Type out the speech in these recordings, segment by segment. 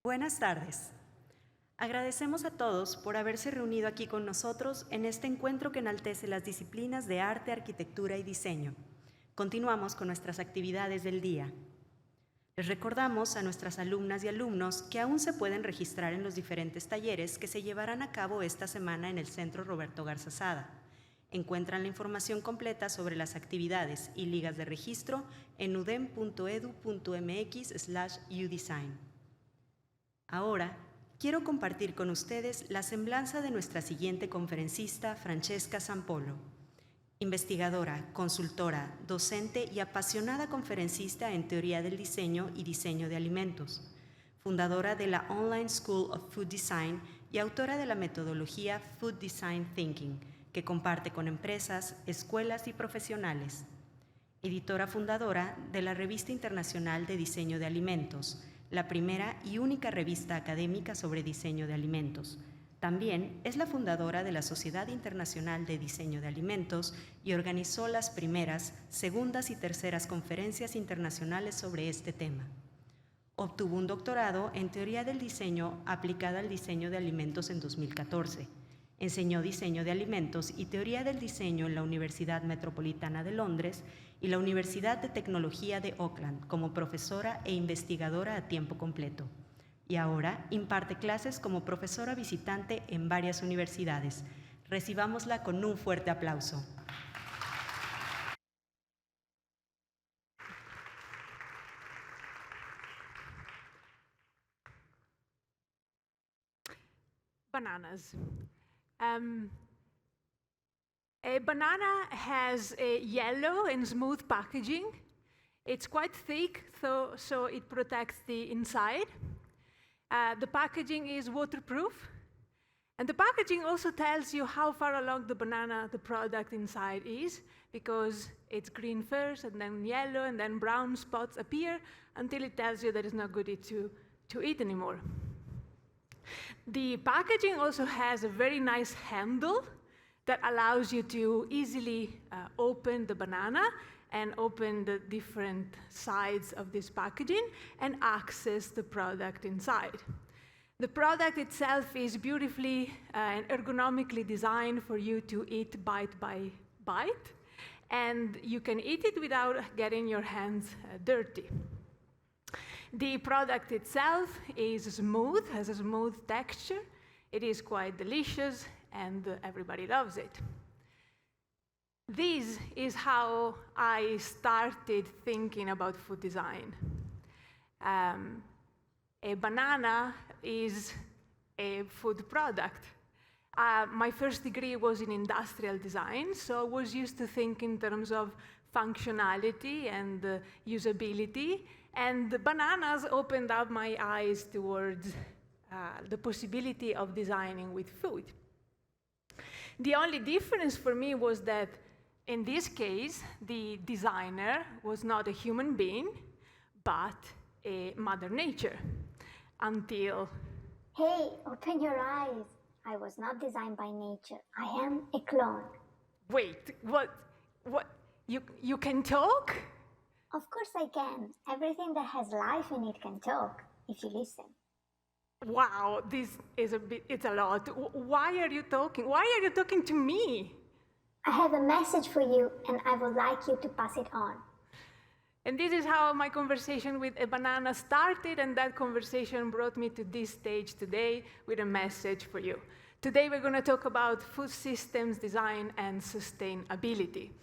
Buenas tardes. Agradecemos a todos por haberse reunido aquí con nosotros en este encuentro que enaltece las disciplinas de arte, arquitectura y diseño. Continuamos con nuestras actividades del día. Les recordamos a nuestras alumnas y alumnos que aún se pueden registrar en los diferentes talleres que se llevarán a cabo esta semana en el Centro Roberto Garza Sada. Encuentran la información completa sobre las actividades y ligas de registro en udem.edu.mx/udesign. Ahora, quiero compartir con ustedes la semblanza de nuestra siguiente conferencista, Francesca Zampollo, investigadora, consultora, docente y apasionada conferencista en teoría del diseño y diseño de alimentos, fundadora de la Online School of Food Design y autora de la metodología Food Design Thinking, que comparte con empresas, escuelas y profesionales. Editora fundadora de la Revista Internacional de Diseño de Alimentos, la primera y única revista académica sobre diseño de alimentos. También es la fundadora de la Sociedad Internacional de Diseño de Alimentos y organizó las primeras, segundas y terceras conferencias internacionales sobre este tema. Obtuvo un doctorado en Teoría del Diseño aplicada al diseño de alimentos en 2014. Enseñó diseño de alimentos y teoría del diseño en la Universidad Metropolitana de Londres y la Universidad de Tecnología de Auckland como profesora e investigadora a tiempo completo. Y ahora imparte clases como profesora visitante en varias universidades. Recibámosla con un fuerte aplauso. Bananas. A banana has a yellow and smooth packaging. It's quite thick, so it protects the inside. The packaging is waterproof. And the packaging also tells you how far along the banana the product inside is, because it's green first, and then yellow, and then brown spots appear until it tells you that it's not good to eat anymore. The packaging also has a very nice handle that allows you to easily open the banana and open the different sides of this packaging and access the product inside. The product itself is beautifully and ergonomically designed for you to eat bite by bite, and you can eat it without getting your hands dirty. The product itself is smooth, has a smooth texture. It is quite delicious, and everybody loves it. This is how I started thinking about food design. A banana is a food product. My first degree was in industrial design, so I was used to think in terms of functionality and usability, and the bananas opened up my eyes towards the possibility of designing with food. The only difference for me was that in this case, the designer was not a human being, but a Mother Nature, until... Hey, open your eyes. I was not designed by nature. I am a clone. Wait, what? You can talk? Of course I can. Everything that has life in it can talk, if you listen. Wow, this is it's a lot. Why are you talking? Why are you talking to me? I have a message for you, and I would like you to pass it on. And this is how my conversation with a banana started, and that conversation brought me to this stage today with a message for you. Today we're going to talk about food systems design and sustainability.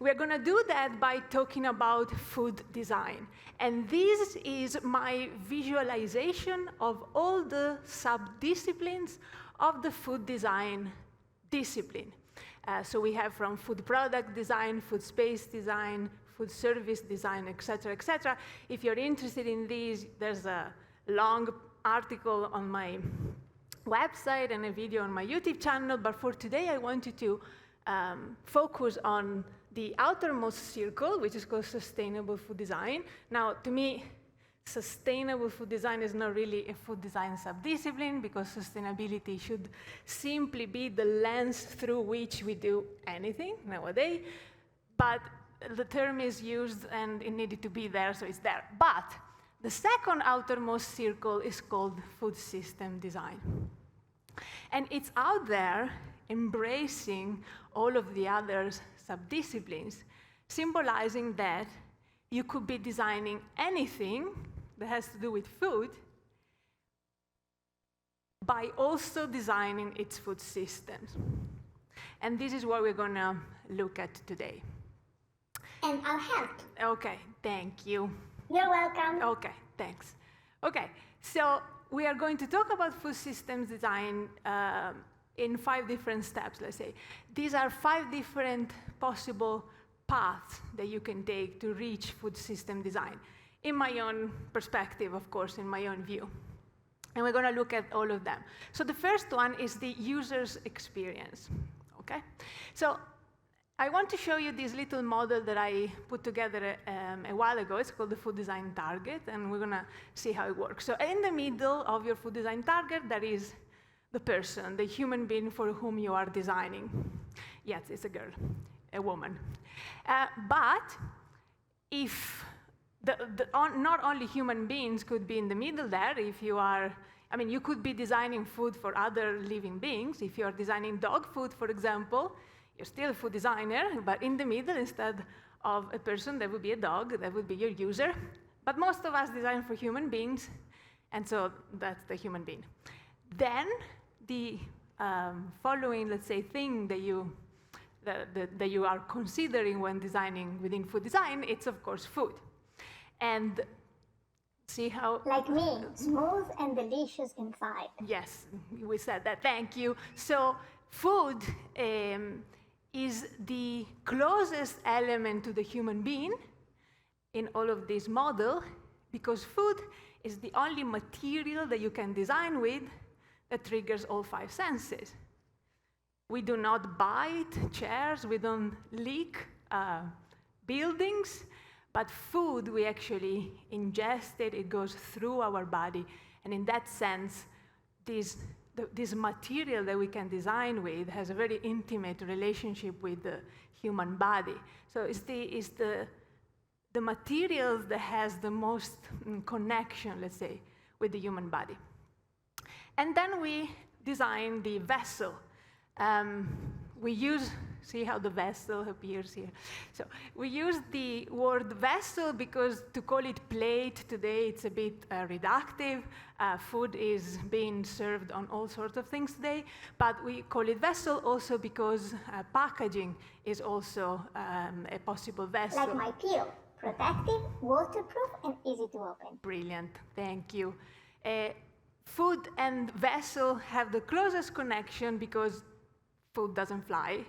We're going to do that by talking about food design. And this is my visualization of all the sub-disciplines of the food design discipline. So we have from food product design, food space design, food service design, et cetera, et cetera. If you're interested in these, there's a long article on my website and a video on my YouTube channel. But for today, I wanted to focus on the outermost circle, which is called sustainable food design. Now, to me, sustainable food design is not really a food design subdiscipline, because sustainability should simply be the lens through which we do anything nowadays. But the term is used and it needed to be there, so it's there. But The second outermost circle is called food system design. And it's out there embracing all of the other subdisciplines, symbolizing that you could be designing anything that has to do with food by also designing its food systems. And this is what we're going to look at today. And I'll help. Okay, thank you. You're welcome. Okay, thanks. Okay, so we are going to talk about food systems design in 5 different steps, let's say. These are 5 different possible paths that you can take to reach food system design. In my own perspective, of course, in my own view. And we're going to look at all of them. So the first one is the user's experience, okay? So I want to show you this little model that I put together a while ago. It's called the food design target, and we're going to see how it works. So in the middle of your food design target, there is the person, the human being for whom you are designing. Yes, it's a girl, a woman. But if not only human beings could be in the middle there, if you are, I mean, you could be designing food for other living beings. If you are designing dog food, for example, you're still a food designer, but in the middle, instead of a person, there would be a dog, that would be your user. But most of us design for human beings, and so that's the human being. Then the following, let's say, thing that you are considering when designing within food design, it's of course food. And see how... Like me, smooth and delicious inside. Yes, we said that, thank you. So food is the closest element to the human being in all of this model, because food is the only material that you can design with that triggers all 5 senses. We do not bite chairs, we don't leak buildings, but food, we actually ingest it, it goes through our body, and in that sense, this material that we can design with has a very intimate relationship with the human body. So it's the material that has the most connection, let's say, with the human body. And then we design the vessel. We use, see how the vessel appears here. So we use the word vessel because to call it plate today, it's a bit reductive. Food is being served on all sorts of things today, but we call it vessel also because packaging is also a possible vessel. Like my peel, protective, waterproof, and easy to open. Brilliant, thank you. Food and vessel have the closest connection because food doesn't fly,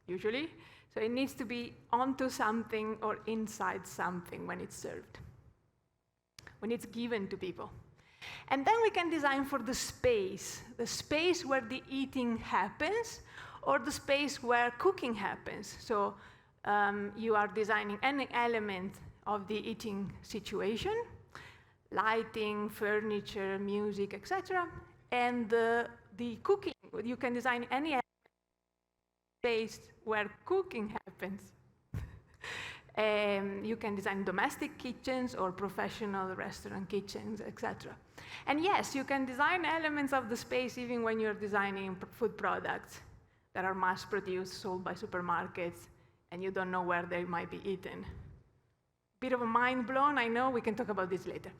usually. So it needs to be onto something or inside something when it's served, when it's given to people. And then we can design for the space where the eating happens, or the space where cooking happens. So you are designing any element of the eating situation, lighting, furniture, music, etc. And the cooking, you can design any space where cooking happens. You can design domestic kitchens or professional restaurant kitchens, etc. And yes, you can design elements of the space even when you're designing food products that are mass-produced, sold by supermarkets, and you don't know where they might be eaten. Bit of a mind blown, I know, we can talk about this later.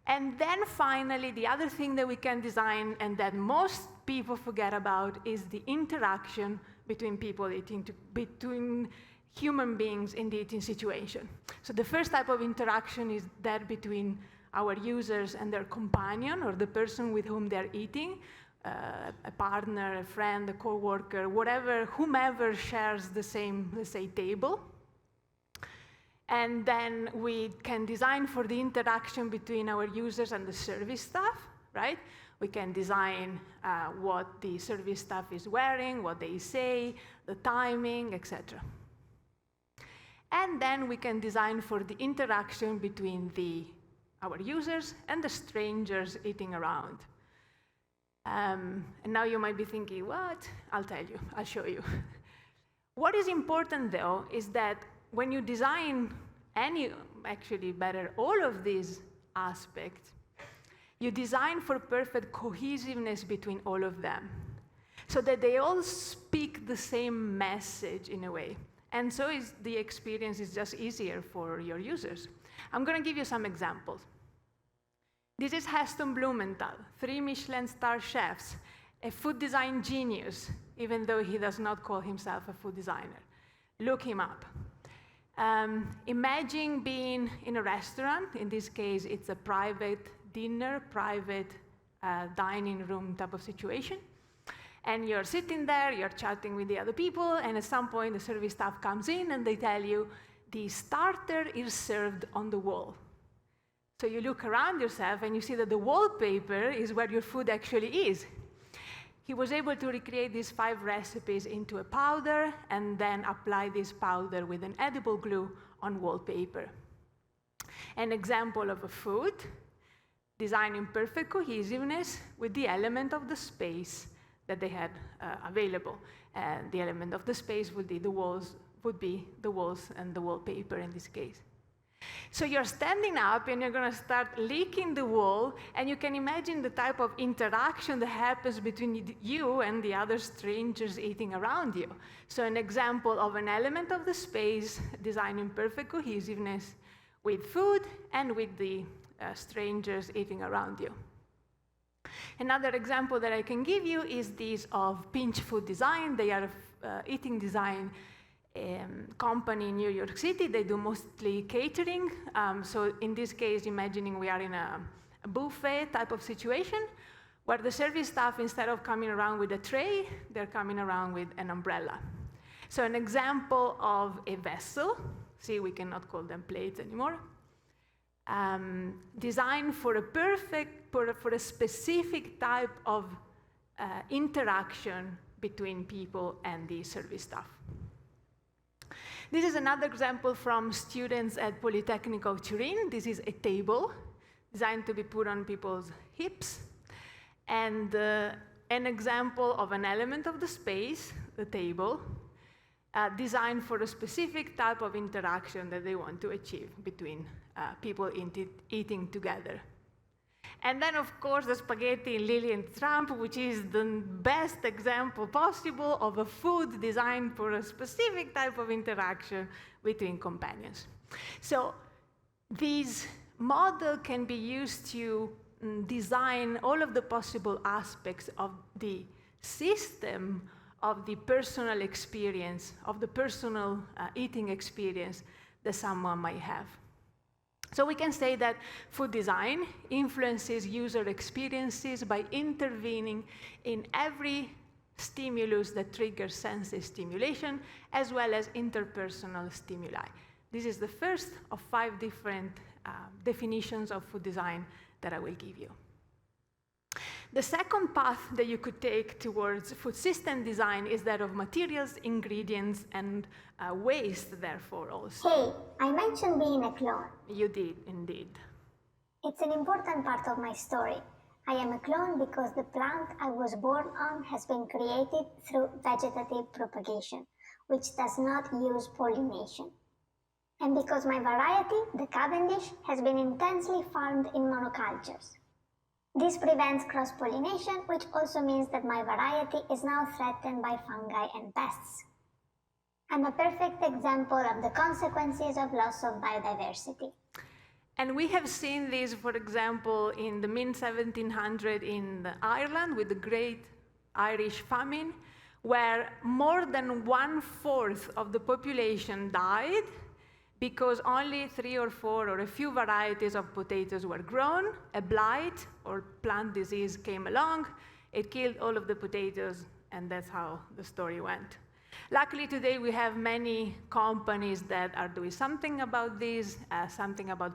And then finally, the other thing that we can design and that most people forget about is the interaction between people eating, between human beings in the eating situation. So the first type of interaction is that between our users and their companion, or the person with whom they're eating, a partner, a friend, a co-worker, whatever, whomever shares the same, let's say, table. And then we can design for the interaction between our users and the service staff, right? We can design what the service staff is wearing, what they say, the timing, etc. And then we can design for the interaction between our users and the strangers eating around. And now you might be thinking, what? I'll tell you, I'll show you. What is important, though, is that when you design actually better, all of these aspects, you design for perfect cohesiveness between all of them, so that they all speak the same message in a way. And so the experience is just easier for your users. I'm going to give you some examples. This is Heston Blumenthal, 3 Michelin star chefs, a food design genius, even though he does not call himself a food designer. Look him up. Imagine being in a restaurant. In this case, it's a private dinner, private dining room type of situation. And you're sitting there, you're chatting with the other people, and at some point the service staff comes in and they tell you, the starter is served on the wall. So you look around yourself and you see that the wallpaper is where your food actually is. He was able to recreate these 5 recipes into a powder and then apply this powder with an edible glue on wallpaper. An example of a food designed in perfect cohesiveness with the element of the space that they had available. And the element of the space would be the walls and the wallpaper in this case. So you're standing up and you're going to start licking the wall, and you can imagine the type of interaction that happens between you and the other strangers eating around you. So an example of an element of the space designed in perfect cohesiveness with food and with the strangers eating around you. Another example that I can give you is this of Pinch Food Design. They are an eating design company in New York City. They do mostly catering. So in this case, imagining we are in a buffet type of situation where the service staff, instead of coming around with a tray, they're coming around with an umbrella. So an example of a vessel, see, we cannot call them plates anymore, designed for a specific type of interaction between people and the service staff. This is another example from students at Polytechnic of Turin. This is a table designed to be put on people's hips, and an example of an element of the space, the table, designed for a specific type of interaction that they want to achieve between people eating together. And then, of course, the spaghetti in Lily and Trump, which is the best example possible of a food designed for a specific type of interaction between companions. So this model can be used to design all of the possible aspects of the system of the personal experience, of the personal eating experience that someone might have. So we can say that food design influences user experiences by intervening in every stimulus that triggers sensory stimulation, as well as interpersonal stimuli. This is the first of 5 different definitions of food design that I will give you. The second path that you could take towards food system design is that of materials, ingredients, and waste, therefore, also. Hey, I mentioned being a clone. You did, indeed. It's an important part of my story. I am a clone because the plant I was born on has been created through vegetative propagation, which does not use pollination. And because my variety, the Cavendish, has been intensely farmed in monocultures. This prevents cross-pollination, which also means that my variety is now threatened by fungi and pests. I'm a perfect example of the consequences of loss of biodiversity. And we have seen this, for example, in the mid-1700s in Ireland with the Great Irish Famine, where more than 1/4 of the population died because only 3 or 4 or a few varieties of potatoes were grown. A blight or plant disease came along, it killed all of the potatoes, and that's how the story went. Luckily today we have many companies that are doing something about this, something about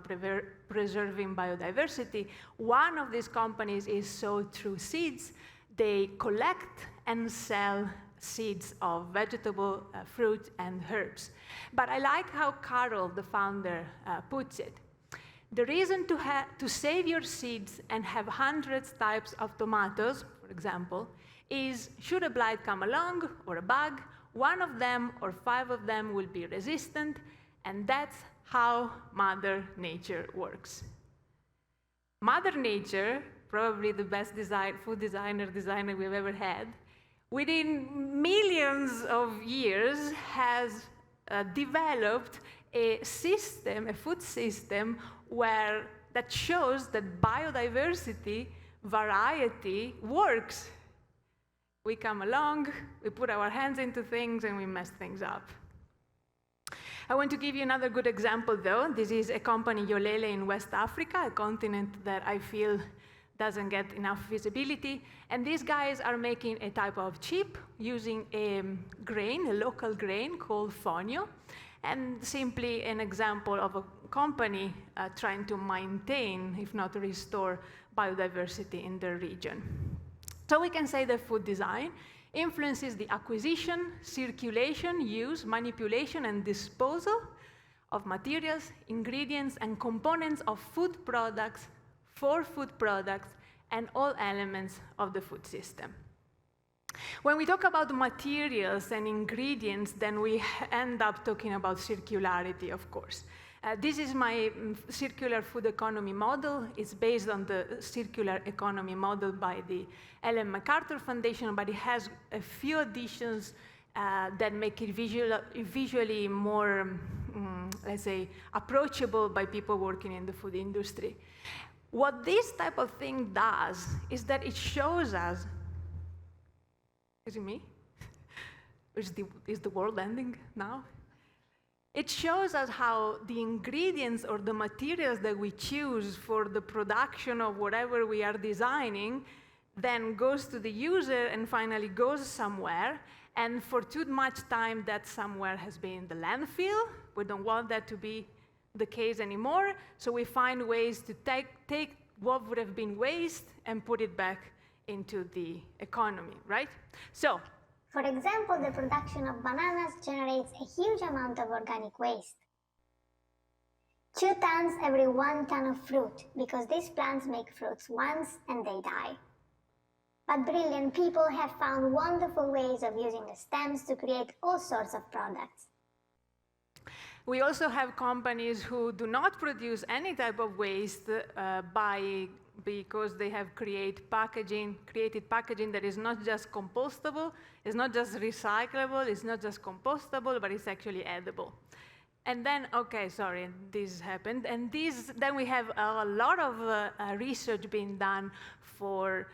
preserving biodiversity. One of these companies is Sow True Seeds. They collect and sell seeds of vegetable, fruit, and herbs. But I like how Carol, the founder, puts it. The reason to save your seeds and have hundreds types of tomatoes, for example, is should a blight come along or a bug, 1 of them or 5 of them will be resistant, and that's how Mother Nature works. Mother Nature, probably the best food designer we've ever had, within millions of years has developed a food system that shows that biodiversity, variety works. We come along, we put our hands into things, and we mess things up. I want to give you another good example, though. This is a company, Yolele, in West Africa, a continent that I feel doesn't get enough visibility. And these guys are making a type of chip using a local grain called fonio, and simply an example of a company trying to maintain, if not restore, biodiversity in their region. So we can say that food design influences the acquisition, circulation, use, manipulation, and disposal of materials, ingredients, and components of food products, for food products, and all elements of the food system. When we talk about materials and ingredients, then we end up talking about circularity, of course. This is my circular food economy model. It's based on the circular economy model by the Ellen MacArthur Foundation, but it has a few additions that make it visually more, let's say, approachable by people working in the food industry. What this type of thing does is that it shows us, is it me? Is the world ending now? It shows us how the ingredients or the materials that we choose for the production of whatever we are designing then goes to the user and finally goes somewhere. And for too much time, that somewhere has been in the landfill. We don't want that to be the case anymore. So we find ways to take what would have been waste and put it back into the economy, right? So, for example, the production of bananas generates a huge amount of organic waste. 2 tons every 1 ton of fruit, because these plants make fruits once and they die. But brilliant people have found wonderful ways of using the stems to create all sorts of products. We also have companies who do not produce any type of waste because they have created packaging that is not just compostable, it's not just recyclable, it's not just compostable, but it's actually edible. And then, this happened. And then we have a lot of research being done for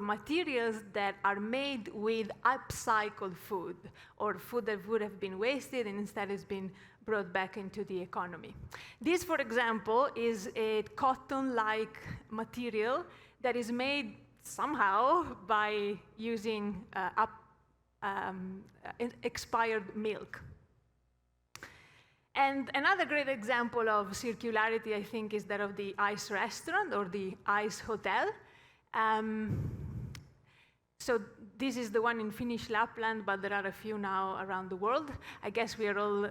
materials that are made with upcycled food, or food that would have been wasted and instead has been brought back into the economy. This, for example, is a cotton-like material that is made somehow by using expired milk. And another great example of circularity, I think, is that of the ice restaurant or the ice hotel. So this is the one in Finnish Lapland, but there are a few now around the world. I guess we are all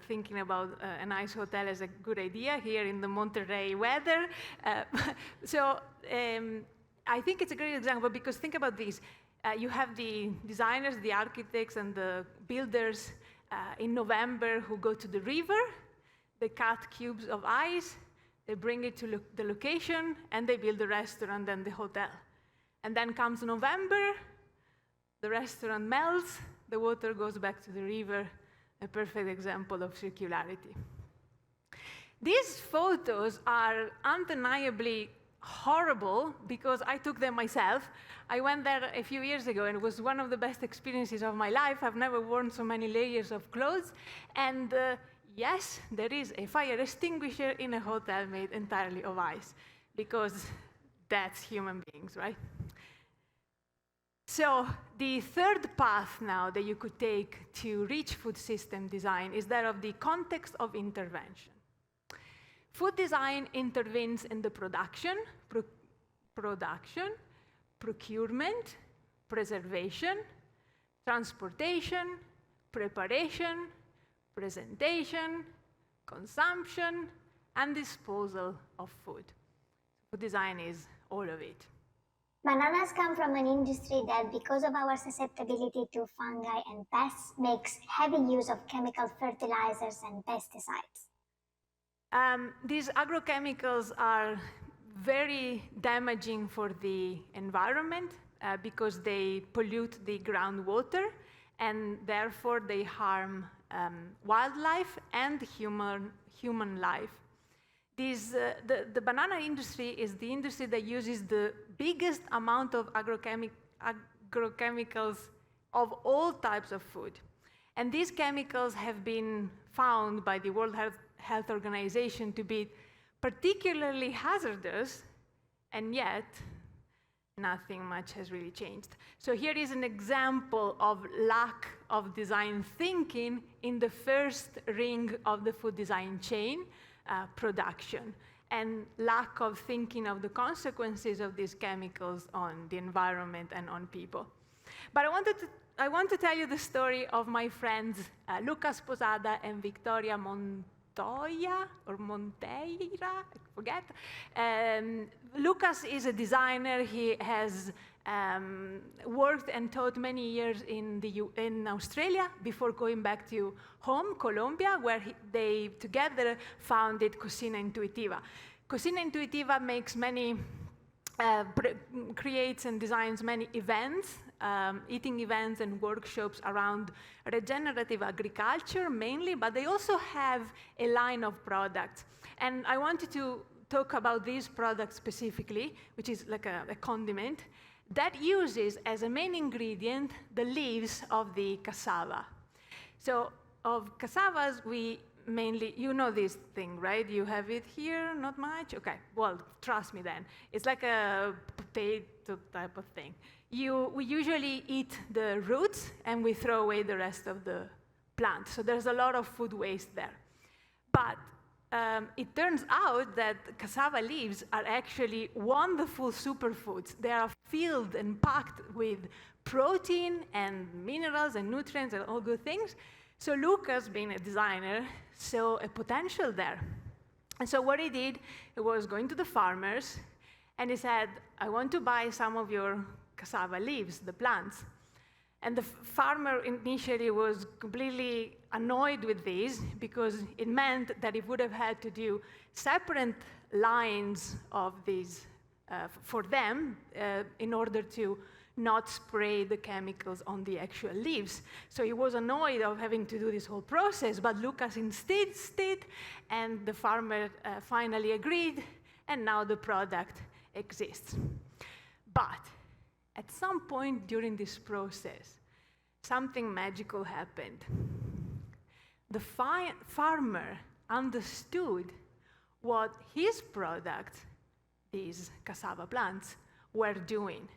thinking about an ice hotel as a good idea here in the Monterrey weather. I think it's a great example because think about this. You have the designers, the architects, and the builders in November who go to the river. They cut cubes of ice. They bring it to the location, and they build the restaurant and the hotel. And then comes November, the restaurant melts, the water goes back to the river, a perfect example of circularity. These photos are undeniably horrible because I took them myself. I went there a few years ago, and it was one of the best experiences of my life. I've never worn so many layers of clothes. And yes, there is a fire extinguisher in a hotel made entirely of ice, because that's human beings, right? So the third path now that you could take to reach food system design is that of the context of intervention. Food design intervenes in the production, procurement, preservation, transportation, preparation, presentation, consumption, and disposal of food. Food design is all of it. Bananas come from an industry that, because of our susceptibility to fungi and pests, makes heavy use of chemical fertilizers and pesticides. These agrochemicals are very damaging for the environment because they pollute the groundwater, and therefore they harm wildlife and human life. The banana industry is the industry that uses the biggest amount of agrochemicals of all types of food. And these chemicals have been found by the World Health Organization to be particularly hazardous, and yet nothing much has really changed. So here is an example of lack of design thinking in the first ring of the food design chain, production, and lack of thinking of the consequences of these chemicals on the environment and on people. But I want to tell you the story of my friends Lucas Posada and Victoria Monteira, I forget. Lucas is a designer. He has worked and taught many years in Australia before going back to home, Colombia, where they together founded Cocina Intuitiva. Cocina Intuitiva makes many, creates and designs many events, eating events and workshops around regenerative agriculture mainly, but they also have a line of products. And I wanted to talk about these products specifically, which is like a condiment, that uses as a main ingredient the leaves of the cassava. So of cassavas, we mainly, you know this thing, right? You have it here, not much? Okay, well, trust me then. It's like a potato type of thing. We usually eat the roots and we throw away the rest of the plant. So there's a lot of food waste there. But it turns out that cassava leaves are actually wonderful superfoods. They are filled and packed with protein and minerals and nutrients and all good things. So Lucas, being a designer, saw a potential there. And so what he did, he was going to the farmers, and he said, I want to buy some of your cassava leaves, the plants. And the farmer initially was completely annoyed with these because it meant that he would have had to do separate lines of these for them in order to not spray the chemicals on the actual leaves. So he was annoyed of having to do this whole process, but Lucas insisted, and the farmer finally agreed, and now the product exists. But at some point during this process, something magical happened. The farmer understood what his product, these cassava plants, were doing,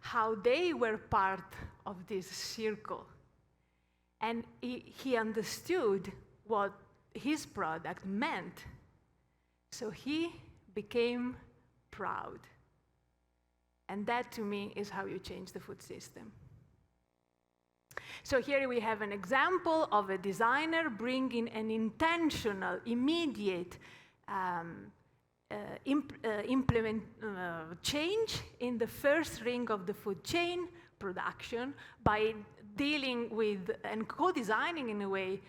how they were part of this circle. And he understood what his product meant. So he became proud. And that, to me, is how you change the food system. So here we have an example of a designer bringing an intentional, immediate change in the first ring of the food chain, production, by dealing with and co-designing in a way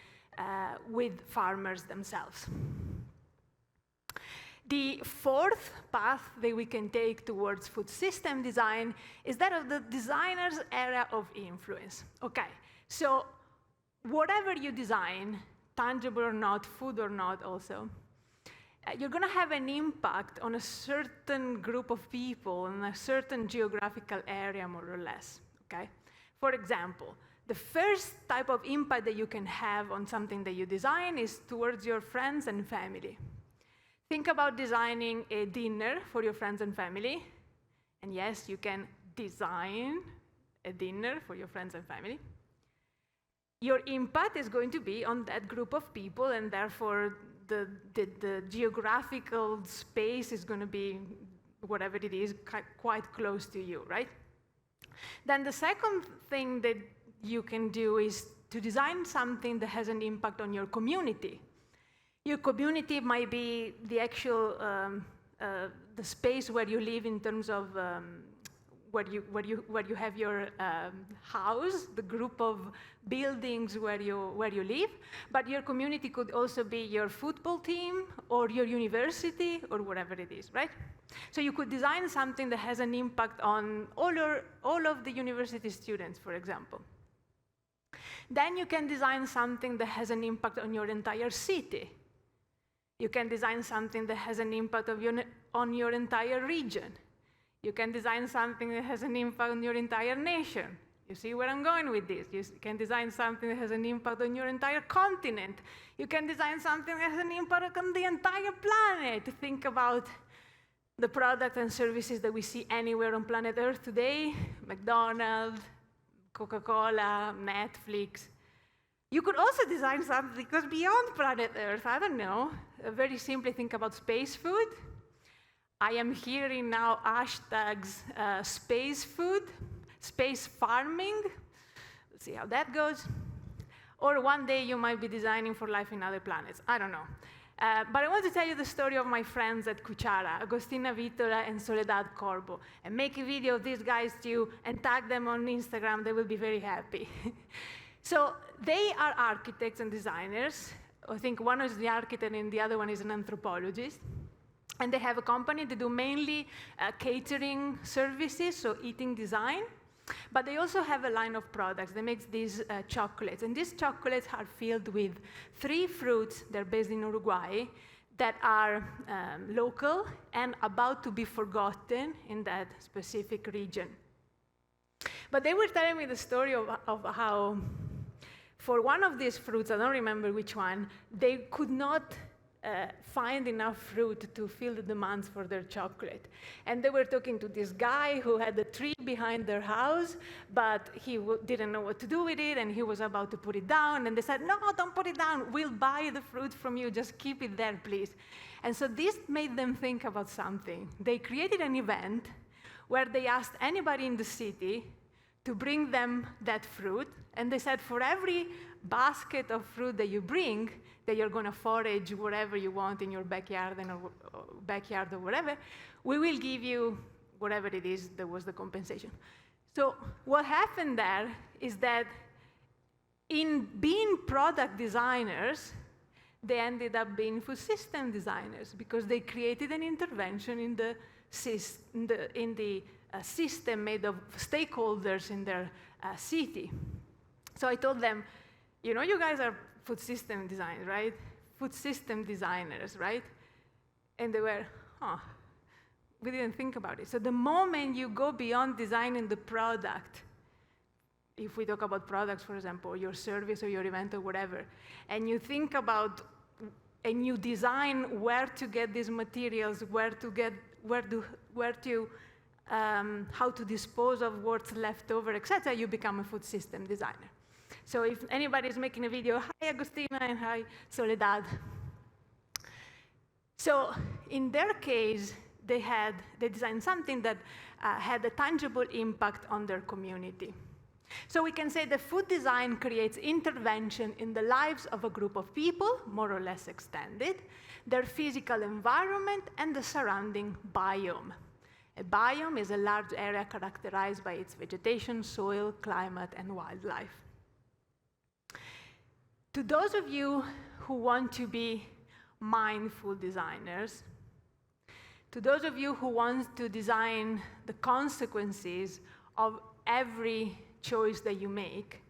with farmers themselves. The fourth path that we can take towards food system design is that of the designer's area of influence. Okay, so whatever you design, tangible or not, food or not also, you're going to have an impact on a certain group of people in a certain geographical area, more or less, okay? For example, the first type of impact that you can have on something that you design is towards your friends and family. Think about designing a dinner for your friends and family. And yes, you can design a dinner for your friends and family. Your impact is going to be on that group of people, and therefore the geographical space is going to be, whatever it is, quite close to you, right? Then the second thing that you can do is to design something that has an impact on your community. Your community might be the actual, the space where you live in terms of where you have your house, the group of buildings where you live, but your community could also be your football team or your university or whatever it is, right? So you could design something that has an impact on all of the university students, for example. Then you can design something that has an impact on your entire city. You can design something that has an impact on your entire region. You can design something that has an impact on your entire nation. You see where I'm going with this? You can design something that has an impact on your entire continent. You can design something that has an impact on the entire planet. Think about the products and services that we see anywhere on planet Earth today: McDonald's, Coca-Cola, Netflix. You could also design something that goes beyond planet Earth. I don't know. Very simply, think about space food. I am hearing now hashtags space food, space farming. Let's see how that goes. Or one day you might be designing for life in other planets. I don't know. But I want to tell you the story of my friends at Cuchara, Agostina Vitola and Soledad Corbo, and make a video of these guys too and tag them on Instagram. They will be very happy. So they are architects and designers. I think one is the architect and the other one is an anthropologist. And they have a company. They do mainly catering services, so eating design. But they also have a line of products. They make these chocolates. And these chocolates are filled with 3 fruits. They're based in Uruguay that are local and about to be forgotten in that specific region. But they were telling me the story of how for one of these fruits, I don't remember which one, they could not find enough fruit to fill the demands for their chocolate. And they were talking to this guy who had a tree behind their house, but he didn't know what to do with it, and he was about to put it down, and they said, no, don't put it down, we'll buy the fruit from you, just keep it there, please. And so this made them think about something. They created an event where they asked anybody in the city to bring them that fruit, and they said, for every basket of fruit that you bring, that you're going to forage wherever you want in your backyard or whatever, we will give you whatever it is that was the compensation. So what happened there is that in being product designers, they ended up being food system designers because they created an intervention in the system made of stakeholders in their city. So I told them, you know, you guys are food system designers, right? Food system designers, right? And they were, we didn't think about it. So the moment you go beyond designing the product, if we talk about products, for example, your service or your event or whatever, and you think about, and you design where to get these materials, how to dispose of what's left over, etc., you become a food system designer. So if anybody is making a video, hi Agostina and hi Soledad. So in their case, they designed something that had a tangible impact on their community. So we can say that food design creates intervention in the lives of a group of people, more or less extended, their physical environment, and the surrounding biome. A biome is a large area characterized by its vegetation, soil, climate, and wildlife. To those of you who want to be mindful designers, to those of you who want to design the consequences of every choice that you make,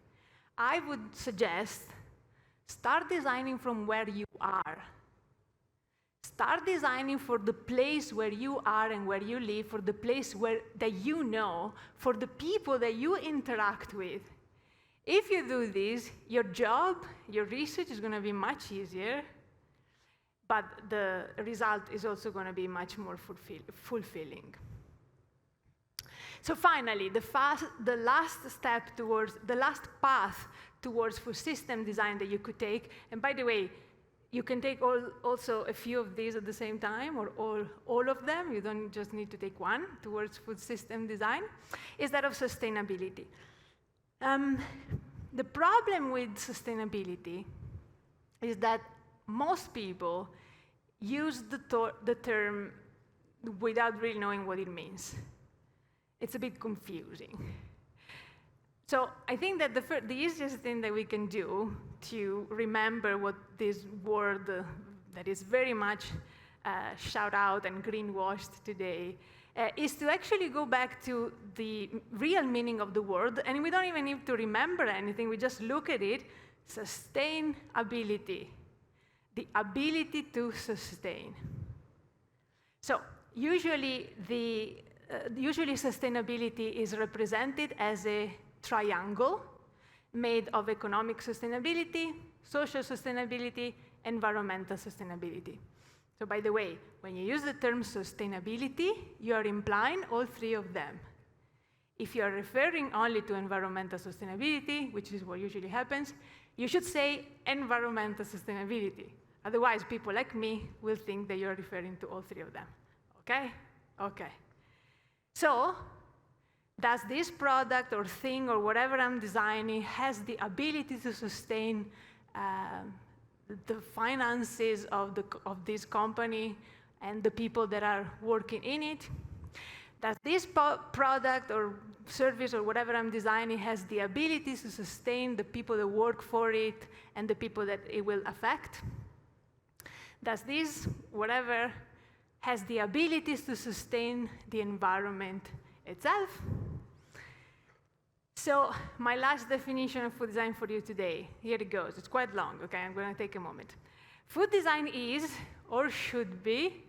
I would suggest start designing from where you are. Start designing for the place where you are and where you live, for the place that you know, for the people that you interact with. If you do this, your job, your research is going to be much easier, but the result is also going to be much more fulfilling. So finally, the last path towards food system design that you could take, and by the way, you can take also a few of these at the same time, or all of them, you don't just need to take one towards food system design, is that of sustainability. The problem with sustainability is that most people use the term without really knowing what it means. it's a bit confusing. So I think that the easiest thing that we can do to remember what this word that is very much shout out and greenwashed today is to actually go back to the real meaning of the word, and we don't even need to remember anything, we just look at it, sustainability, the ability to sustain. So usually sustainability is represented as a triangle made of economic sustainability, social sustainability, environmental sustainability. So by the way, when you use the term sustainability, you are implying all three of them. If you are referring only to environmental sustainability, which is what usually happens, you should say environmental sustainability. Otherwise, people like me will think that you're referring to all three of them. Okay? Okay. So, does this product or thing or whatever I'm designing has the ability to sustain the finances of this company and the people that are working in it? Does this product or service or whatever I'm designing has the ability to sustain the people that work for it and the people that it will affect? Does this, whatever, has the abilities to sustain the environment itself? So my last definition of food design for you today, here it goes. It's quite long, okay? I'm going to take a moment. Food design is, or should be,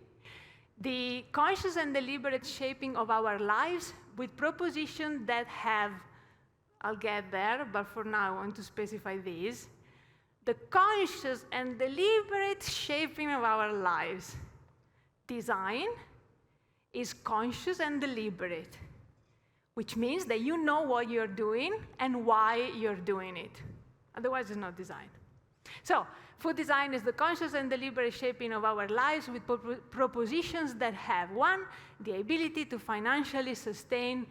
the conscious and deliberate shaping of our lives with propositions that have, I'll get there, but for now I want to specify these, the conscious and deliberate shaping of our lives. Design is conscious and deliberate, which means that you know what you're doing and why you're doing it. Otherwise, it's not design. So, food design is the conscious and deliberate shaping of our lives with propositions that have, one, the ability to financially sustain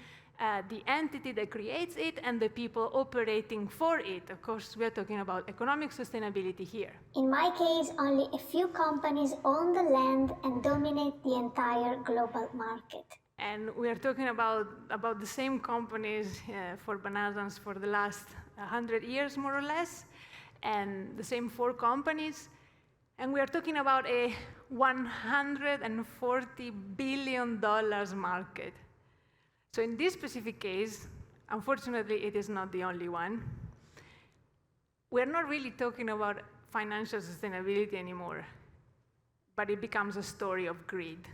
the entity that creates it and the people operating for it. Of course, we are talking about economic sustainability here. In my case, only a few companies own the land and dominate the entire global market. And we are talking about the same companies for bananas for the last 100 years, more or less, and the same 4 companies. And we are talking about a $140 billion market. So in this specific case, unfortunately, it is not the only one. We're not really talking about financial sustainability anymore, but it becomes a story of greed.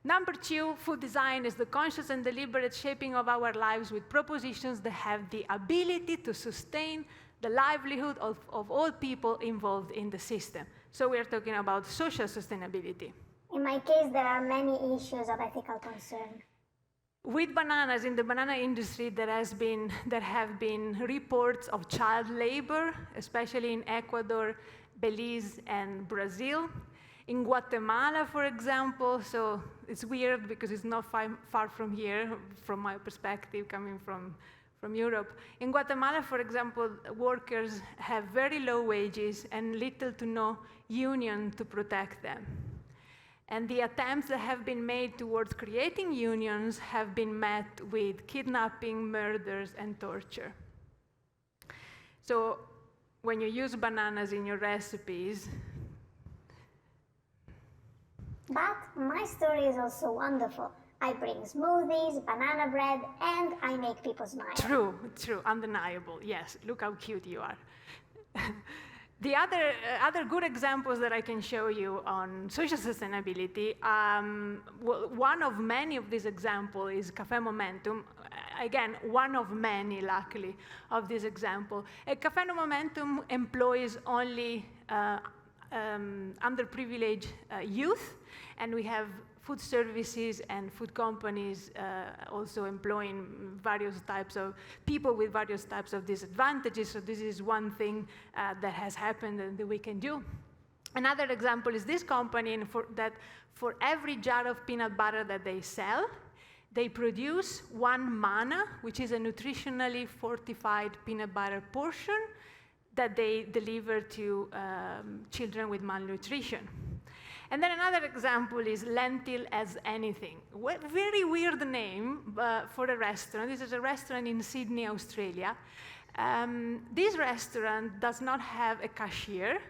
Number 2, food design is the conscious and deliberate shaping of our lives with propositions that have the ability to sustain the livelihood of all people involved in the system. So we are talking about social sustainability. In my case, there are many issues of ethical concern. With bananas, in the banana industry, there have been reports of child labor, especially in Ecuador, Belize, and Brazil. In Guatemala, for example, so it's weird because it's not far from here, from my perspective, coming from Europe. In Guatemala, for example, workers have very low wages and little to no union to protect them. And the attempts that have been made towards creating unions have been met with kidnapping, murders, and torture. So when you use bananas in your recipes... But my story is also wonderful. I bring smoothies, banana bread, and I make people smile. True, undeniable, yes. Look how cute you are. The other good examples that I can show you on social sustainability, one of many of these examples is Café Momentum. Again, one of many, luckily, of this example. Café Momentum employs only underprivileged youth, and we have food services and food companies also employing various types of people with various types of disadvantages. So this is one thing that has happened and that we can do. Another example is this company, and for every jar of peanut butter that they sell, they produce 1 manna, which is a nutritionally fortified peanut butter portion that they deliver to children with malnutrition. And then another example is lentil as anything. Very weird name for a restaurant. This is a restaurant in Sydney, Australia. This restaurant does not have a cashier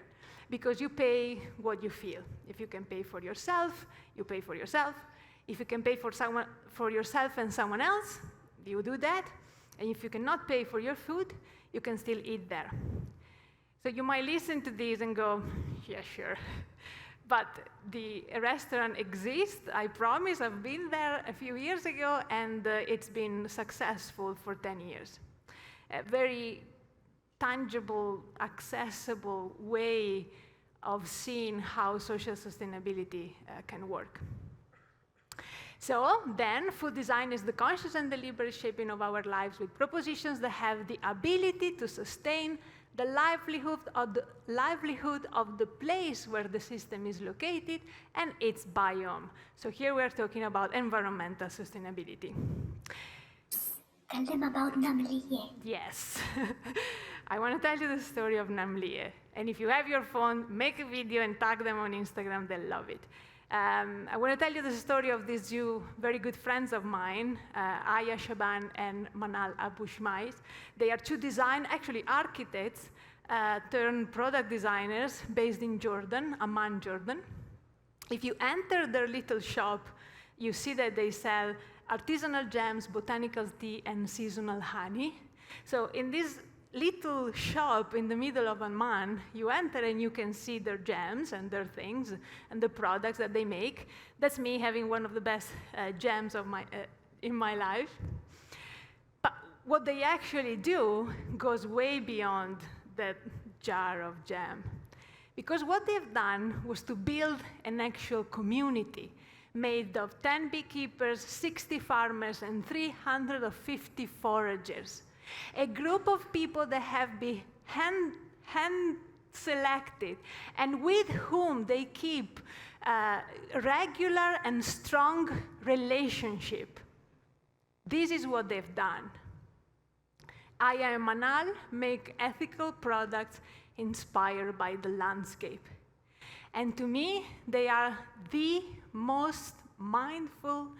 because you pay what you feel. If you can pay for yourself, you pay for yourself. If you can pay for yourself and someone else, you do that. And if you cannot pay for your food, you can still eat there. So you might listen to this and go, yeah, sure. But the restaurant exists, I promise. I've been there a few years ago, and it's been successful for 10 years. A very tangible, accessible way of seeing how social sustainability can work. So then, food design is the conscious and deliberate shaping of our lives with propositions that have the ability to sustain the livelihood of the place where the system is located and its biome. So here we're talking about environmental sustainability. Tell them about Namliye. Yes. I want to tell you the story of Namliye. And if you have your phone, make a video and tag them on Instagram. They'll love it. I want to tell you the story of these two very good friends of mine, Aya Shaban and Manal Abu Shmais. They are two actually architects turned product designers based in Jordan, Amman, Jordan. If you enter their little shop, you see that they sell artisanal jams, botanical tea, and seasonal honey. So in this little shop in the middle of Amman, you enter and you can see their jams and their things and the products that they make. That's me having one of the best jams of in my life. But what they actually do goes way beyond that jar of jam. Because what they've done was to build an actual community made of 10 beekeepers, 60 farmers, and 350 foragers. A group of people that have been hand-selected and with whom they keep regular and strong relationship. This is what they've done. Aya and Manal make ethical products inspired by the landscape. And to me, they are the most mindful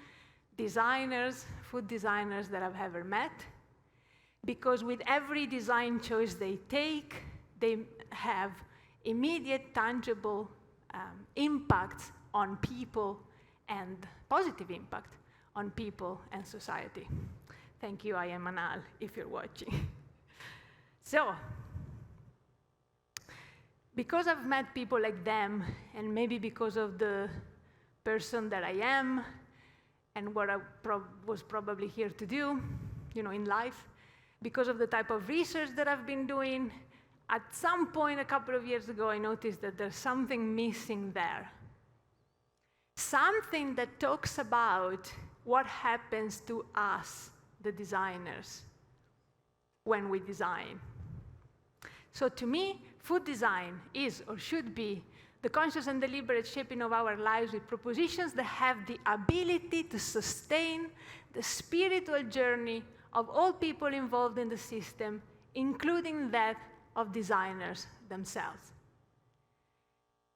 designers, food designers that I've ever met. Because with every design choice they take, they have immediate, tangible impacts on people and positive impact on people and society. Thank you, I am Manal, if you're watching. So, because I've met people like them, and maybe because of the person that I am, and what I was probably here to do, in life, because of the type of research that I've been doing, at some point a couple of years ago, I noticed that there's something missing there. Something that talks about what happens to us, the designers, when we design. So to me, food design is or should be the conscious and deliberate shaping of our lives with propositions that have the ability to sustain the spiritual journey of all people involved in the system, including that of designers themselves.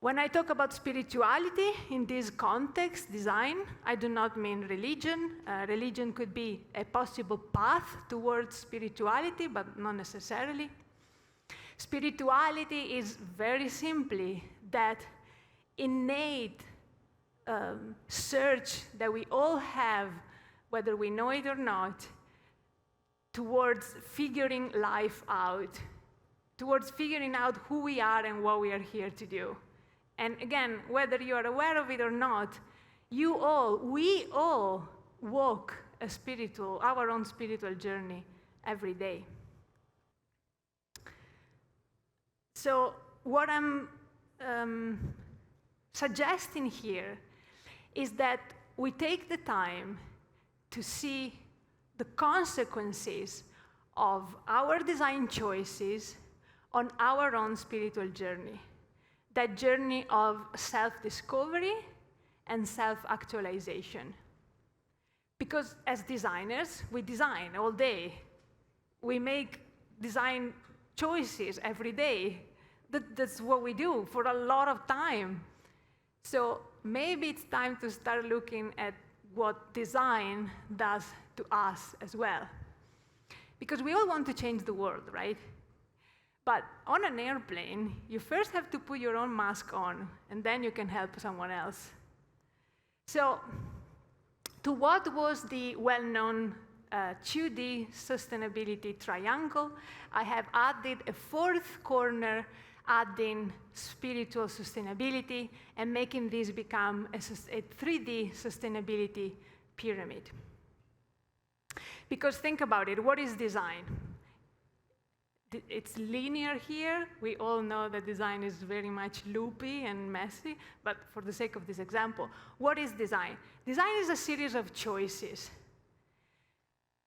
When I talk about spirituality in this context, design, I do not mean religion. Religion could be a possible path towards spirituality, but not necessarily. Spirituality is very simply that innate search that we all have, whether we know it or not, towards figuring life out, towards figuring out who we are and what we are here to do. And again, whether you are aware of it or not, we all walk our own spiritual journey every day. So what I'm suggesting here is that we take the time to see the consequences of our design choices on our own spiritual journey. That journey of self-discovery and self-actualization. Because as designers, we design all day. We make design choices every day. That's what we do for a lot of time. So maybe it's time to start looking at what design does to us as well. Because we all want to change the world, right? But on an airplane, you first have to put your own mask on, and then you can help someone else. So, to what was the well-known 2D sustainability triangle, I have added a fourth corner, adding spiritual sustainability and making this become a 3D sustainability pyramid. Because think about it, what is design? It's linear here. We all know that design is very much loopy and messy, but for the sake of this example, what is design? Design is a series of choices.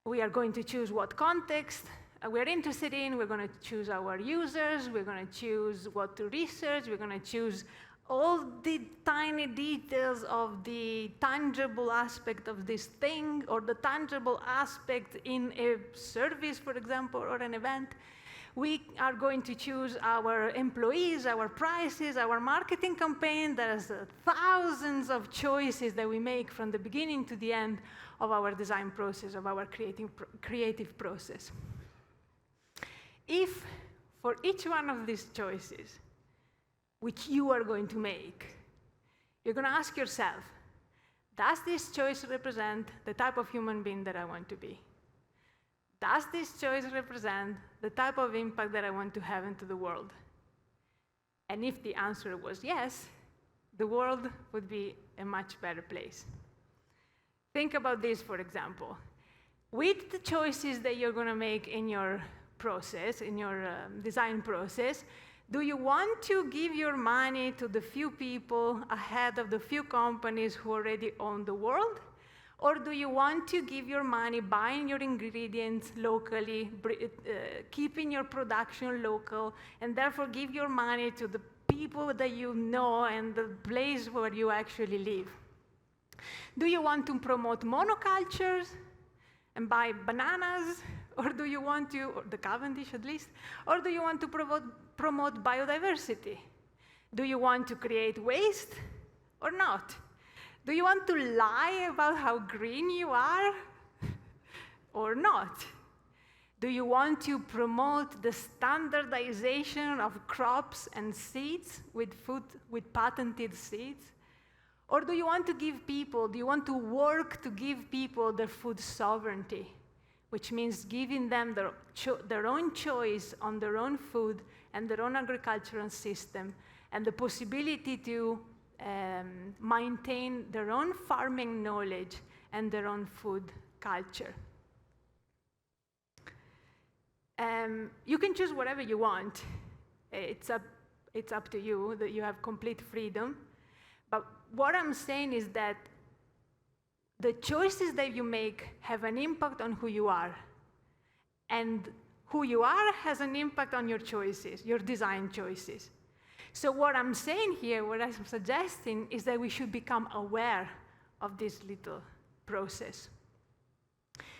We are going to choose what context we're interested in, we're going to choose our users, we're going to choose what to research, we're going to choose all the tiny details of the tangible aspect of this thing, or the tangible aspect in a service, for example, or an event. We are going to choose our employees, our prices, our marketing campaign. There's thousands of choices that we make from the beginning to the end of our design process, of our creative process. If for each one of these choices, which you are going to make, you're going to ask yourself, does this choice represent the type of human being that I want to be? Does this choice represent the type of impact that I want to have into the world? And if the answer was yes, the world would be a much better place. Think about this, for example. With the choices that you're going to make in your process, in your design process, do you want to give your money to the few people ahead of the few companies who already own the world? Or do you want to give your money buying your ingredients locally, keeping your production local, and therefore give your money to the people that you know and the place where you actually live? Do you want to promote monocultures and buy bananas? Or do you want to, or the Cavendish at least, or do you want to promote biodiversity? Do you want to create waste or not? Do you want to lie about how green you are or not? Do you want to promote the standardization of crops and seeds with patented seeds? Or do you want to give people, do you want to work to give people their food sovereignty, which means giving them their own choice on their own food and their own agricultural system, and the possibility to maintain their own farming knowledge and their own food culture? You can choose whatever you want. It's up to you, that you have complete freedom. But what I'm saying is that the choices that you make have an impact on who you are. And who you are has an impact on your choices, your design choices. So what I'm saying here, what I'm suggesting, is that we should become aware of this little process.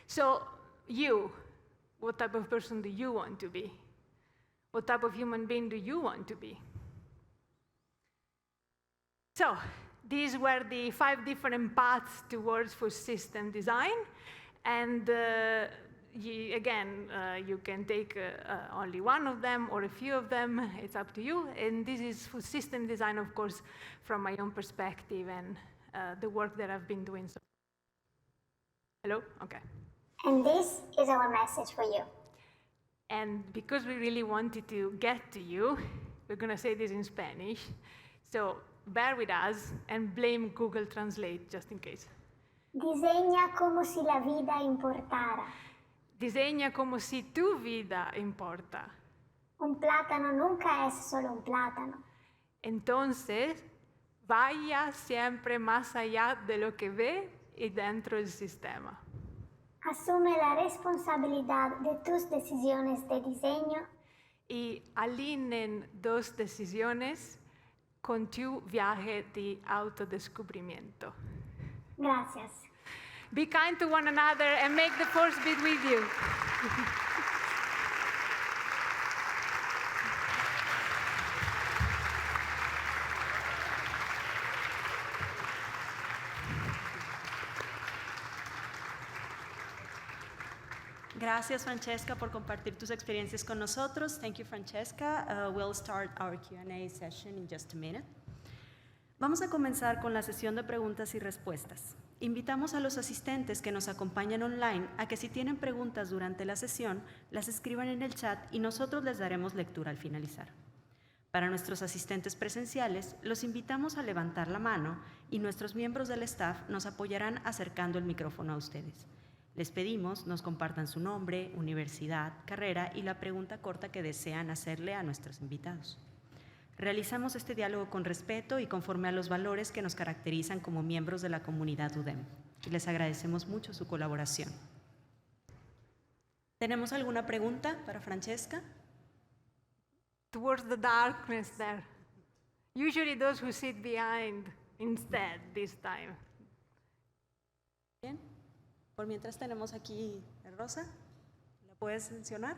So you, what type of person do you want to be? What type of human being do you want to be? So these were the 5 different paths towards food system design. And you can take only one of them or a few of them. It's up to you. And this is food system design, of course, from my own perspective and the work that I've been doing. Hello? Okay. And this is our message for you. And because we really wanted to get to you, we're going to say this in Spanish. So bear with us and blame Google Translate, just in case. Disegna como si la vida importara. Disegna como si tu vida importa. Un plátano nunca es solo un plátano. Entonces, vaya siempre más allá de lo que ve y dentro del sistema. Asume la responsabilidad de tus decisiones de diseño y alineen tus decisiones con tu viaje de autodescubrimiento. Gracias. Be kind to one another and make the force be with you. Gracias, Francesca, por compartir tus experiencias con nosotros. Thank you, Francesca. We'll start our Q&A session in just a minute. Vamos a comenzar con la sesión de preguntas y respuestas. Invitamos a los asistentes que nos acompañan online a que si tienen preguntas durante la sesión, las escriban en el chat y nosotros les daremos lectura al finalizar. Para nuestros asistentes presenciales, los invitamos a levantar la mano y nuestros miembros del staff nos apoyarán acercando el micrófono a ustedes. Les pedimos nos compartan su nombre, universidad, carrera y la pregunta corta que desean hacerle a nuestros invitados. Realizamos este diálogo con respeto y conforme a los valores que nos caracterizan como miembros de la comunidad UDEM. Y les agradecemos mucho su colaboración. ¿Tenemos alguna pregunta para Francesca? Towards the darkness there. Usually those who sit behind instead this time. Bien. Por mientras tenemos aquí a Rosa. ¿La puedes mencionar?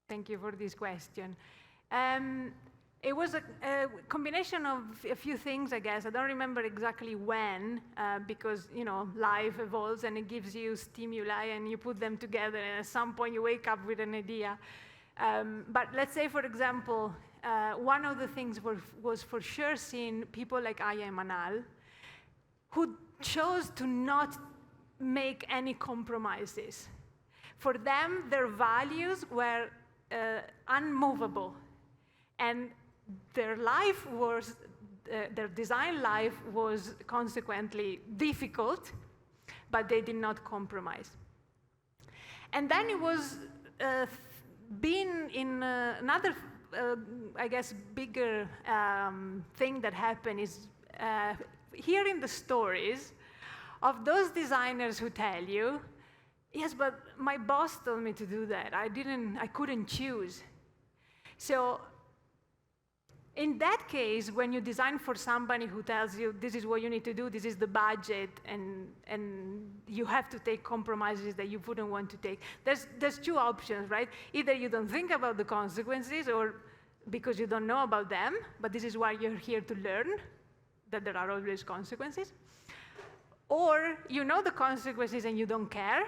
Thank you for this question. It was a combination of a few things, I guess. I don't remember exactly when, because life evolves and it gives you stimuli and you put them together, and at some point you wake up with an idea. But let's say, for example, one of the things was for sure seeing people like Aya and Manal, who chose to not make any compromises. For them, their values were unmovable, and their life was, their design life was consequently difficult, but they did not compromise. And then it was being in another, I guess, bigger thing that happened is hearing the stories of those designers who tell you, yes, but my boss told me to do that. I couldn't choose. So in that case, when you design for somebody who tells you this is what you need to do, this is the budget, and you have to take compromises that you wouldn't want to take, there's two options, right? Either you don't think about the consequences, or because you don't know about them, but this is why you're here to learn, that there are always consequences. Or you know the consequences and you don't care,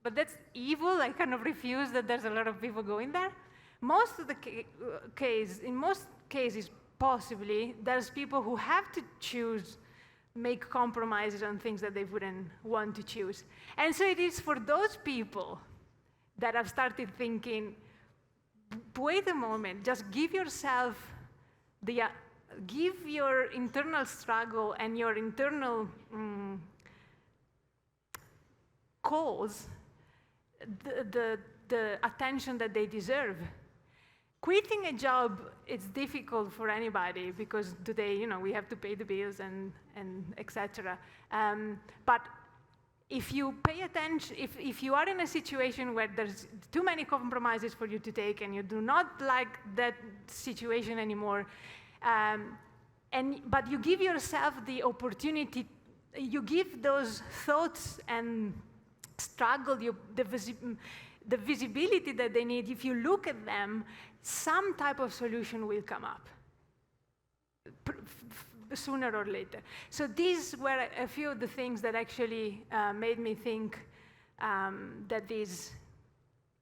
but that's evil. I kind of refuse that there's a lot of people going there. Most of the in most cases, possibly, there's people who have to choose, make compromises on things that they wouldn't want to choose. And so it is for those people that I've started thinking, wait a moment, just give yourself give your internal struggle and your internal cause the attention that they deserve. Quitting a job, it's difficult for anybody because today, we have to pay the bills and etc. But if you pay attention, if you are in a situation where there's too many compromises for you to take and you do not like that situation anymore, but you give yourself the opportunity, you give those thoughts and struggle, the visibility that they need. If you look at them, some type of solution will come up sooner or later. So these were a few of the things that actually made me think that this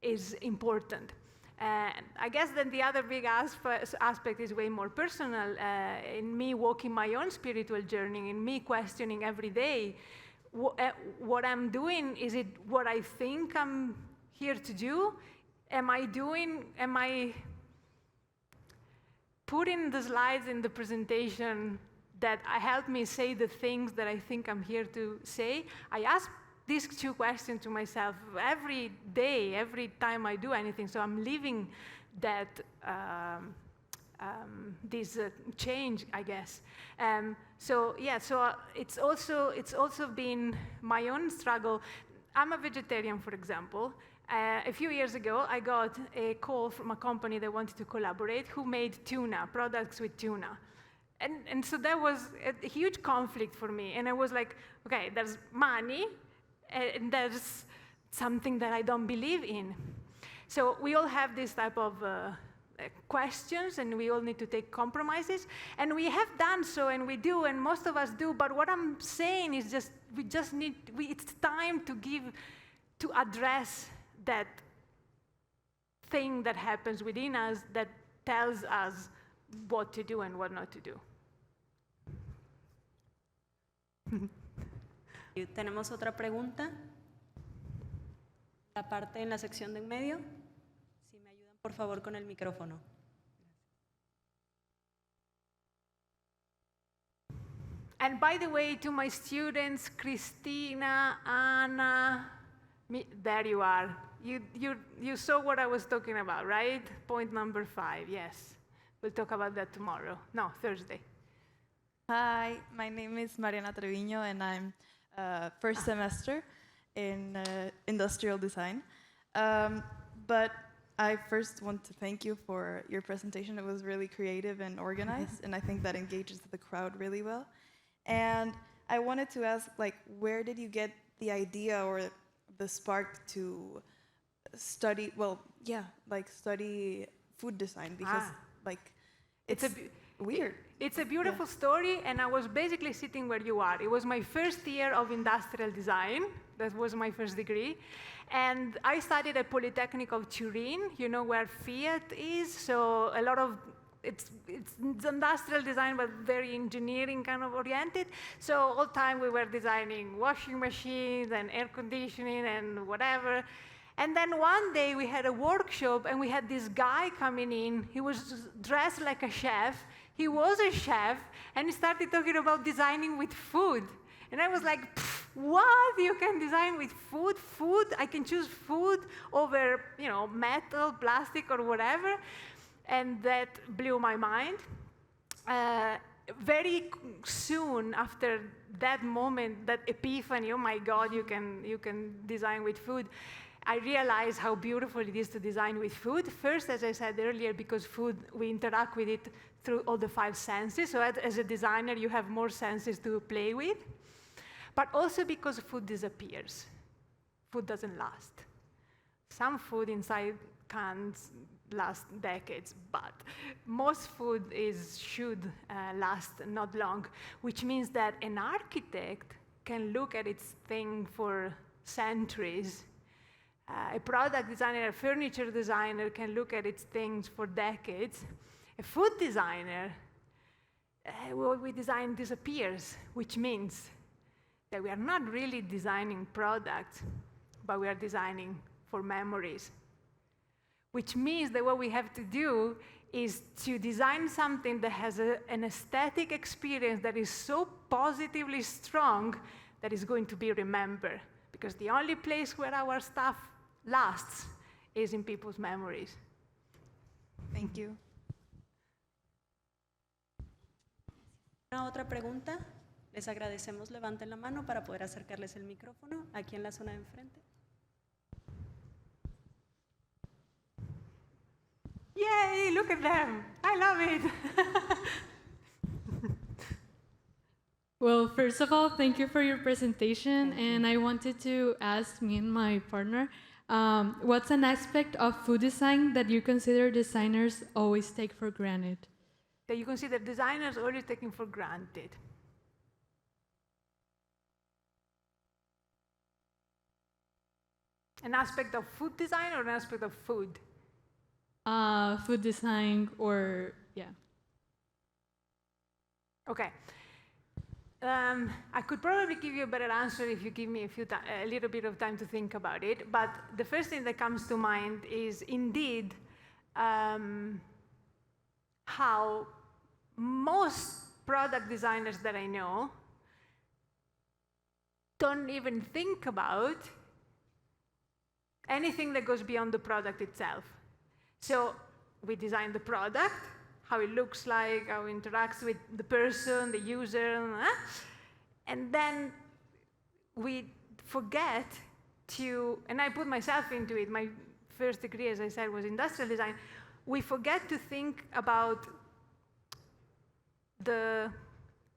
is important. I guess then the other big aspect is way more personal. In me walking my own spiritual journey, in me questioning every day, what I'm doing, is it what I think I'm here to do? Am I putting the slides in the presentation that help me say the things that I think I'm here to say? I ask these two questions to myself every day, every time I do anything. So I'm living that change, I guess. So it's also been my own struggle. I'm a vegetarian, for example. A few years ago, I got a call from a company that wanted to collaborate who made tuna, products with tuna. And so that was a huge conflict for me. And I was like, okay, there's money, and there's something that I don't believe in. So we all have this type of questions, and we all need to take compromises. And we have done so, and we do, and most of us do. But what I'm saying is it's time to address that thing that happens within us that tells us what to do and what not to do. ¿Tenemos otra pregunta? La parte en la sección de en medio. Si me ayudan, por favor, con el micrófono. And by the way, to my students, Christina, Anna, there you are. You saw what I was talking about, right? Point number 5, yes. We'll talk about that tomorrow. No, Thursday. Hi, my name is Mariana Treviño, and I'm first semester in industrial design. But I first want to thank you for your presentation. It was really creative and organized, and I think that engages the crowd really well. And I wanted to ask, where did you get the idea or the spark to study, study food design? Because, it's weird. It's a beautiful story, and I was basically sitting where you are. It was my first year of industrial design. That was my first degree. And I studied at Polytechnic of Turin, you know where Fiat is, so a lot of it's industrial design, but very engineering kind of oriented. So all the time we were designing washing machines and air conditioning and whatever. And then one day we had a workshop, and we had this guy coming in. He was dressed like a chef. He was a chef, and he started talking about designing with food. And I was like, what? You can design with food? Food? I can choose food over, metal, plastic, or whatever. And that blew my mind. Very soon after that moment, that epiphany, oh my God, you can design with food, I realized how beautiful it is to design with food. First, as I said earlier, because food, we interact with it through all the 5 senses. So as a designer, you have more senses to play with. But also because food disappears. Food doesn't last. Some food inside cans last decades, but most food should last not long, which means that an architect can look at its thing for centuries. A product designer, a furniture designer can look at its things for decades. A food designer, what we design disappears, which means that we are not really designing products, but we are designing for memories. Which means that what we have to do is to design something that has an aesthetic experience that is so positively strong that is going to be remembered. Because the only place where our stuff lasts is in people's memories. Thank you. ¿Una otra pregunta? Les agradecemos, levanten la mano para poder acercarles el micrófono aquí en la zona de enfrente. Yay, look at them. I love it. Well, first of all, thank you for your presentation. And I wanted to ask me and my partner, what's an aspect of food design that you consider designers always take for granted? That you consider designers always taking for granted. An aspect of food design or an aspect of food? Food design or, yeah. Okay. I could probably give you a better answer if you give me a little bit of time to think about it. But the first thing that comes to mind is indeed how most product designers that I know don't even think about anything that goes beyond the product itself. So we design the product. how it looks like, how it interacts with the person, the user, and then we forget to, and I put myself into it, my first degree, as I said, was industrial design. We forget to think about the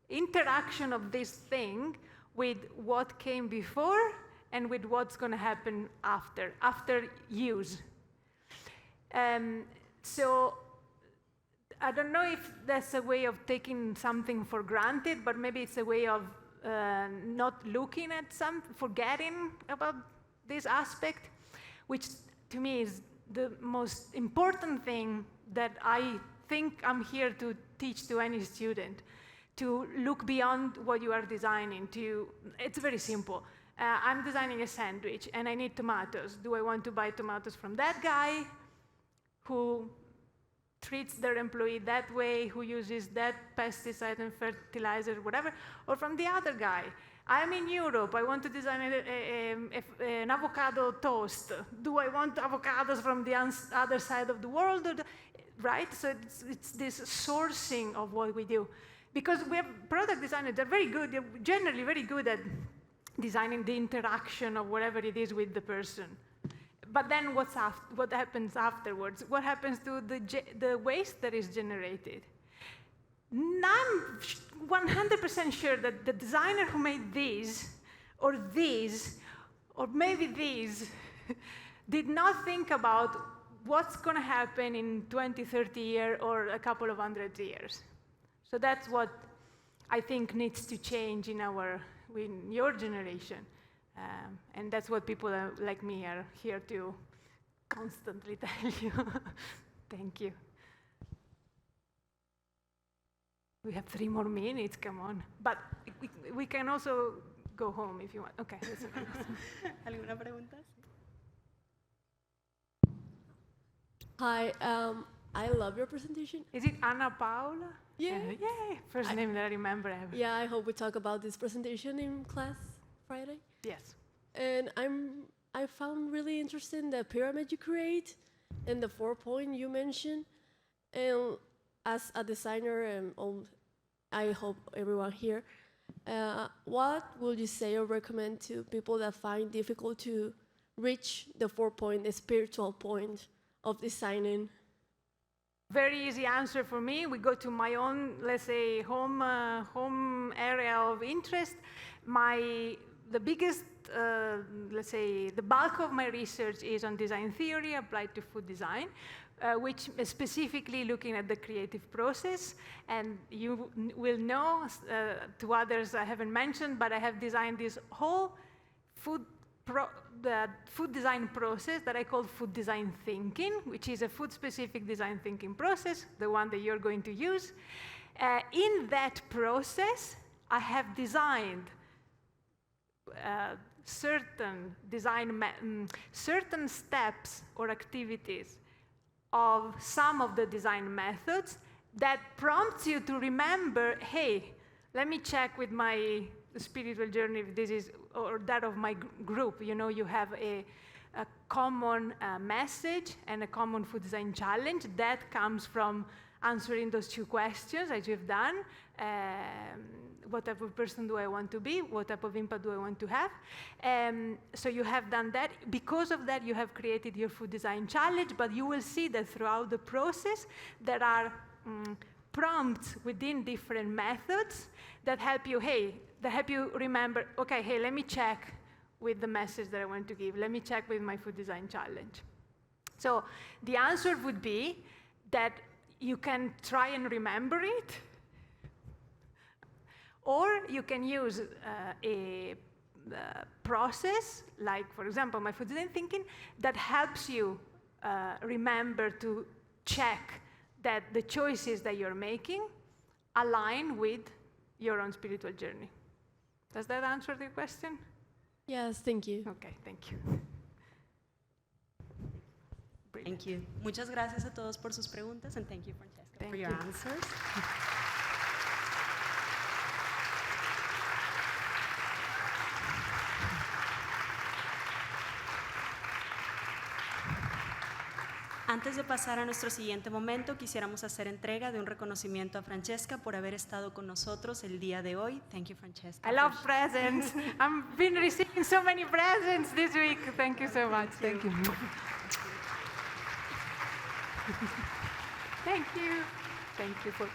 interaction of this thing with what came before and with what's going to happen after use. So I don't know if that's a way of taking something for granted, but maybe it's a way of not looking at forgetting about this aspect, which to me is the most important thing that I think I'm here to teach to any student, to look beyond what you are designing. It's very simple. I'm designing a sandwich and I need tomatoes. Do I want to buy tomatoes from that guy who treats their employee that way, who uses that pesticide and fertilizer, whatever, or from the other guy? I'm in Europe, I want to design an avocado toast. Do I want avocados from the other side of the world? Right? So it's this sourcing of what we do. Because we have product designers, they're very good, they're generally very good at designing the interaction of whatever it is with the person. But then what happens afterwards? What happens to the waste that is generated? I'm 100% sure that the designer who made these, or maybe these, did not think about what's going to happen in 20, 30 years or a couple of 100 years. So that's what I think needs to change in your generation. And that's what people like me are here to constantly tell you. Thank you. We have 3 more minutes, come on. But we can also go home if you want. Okay. ¿Alguna pregunta? Hi, I love your presentation. Is it Ana Paula? Yeah. Yay! First name that I remember ever. Yeah, I hope we talk about this presentation in class Friday. Yes. And I found really interesting the pyramid you create and the 4-point you mentioned. And as a designer, and I hope everyone here, what would you say or recommend to people that find difficult to reach the 4-point, the spiritual point of designing? Very easy answer for me. We go to my own, let's say, home area of interest. The biggest, let's say, the bulk of my research is on design theory applied to food design, which is specifically looking at the creative process. And you will know, to others I haven't mentioned, but I have designed this whole the food design process that I call food design thinking, which is a food-specific design thinking process, the one that you're going to use. In that process, I have designed certain steps or activities of some of the design methods that prompts you to remember, hey, let me check with my spiritual journey if this is, or that of my group. You know, you have a common message and a common food design challenge that comes from answering those 2 questions as you've done. What type of person do I want to be? What type of impact do I want to have? So you have done that. Because of that, you have created your food design challenge, but you will see that throughout the process, there are prompts within different methods that help you, remember, okay, hey, let me check with the message that I want to give. Let me check with my food design challenge. So the answer would be that you can try and remember it, or you can use a process, like, for example, my food design thinking, that helps you remember to check that the choices that you're making align with your own spiritual journey. Does that answer the question? Yes, thank you. Okay, thank you. Thank you. Muchas gracias a todos por sus preguntas, and thank you, Francesca, for your answers. Antes de pasar a nuestro siguiente momento, quisiéramos hacer entrega de un reconocimiento a Francesca por haber estado con nosotros el día de hoy. Thank you, Francesca. I love presents. I've been receiving so many presents this week. Thank you so much. Thank you. Thank you. Thank you for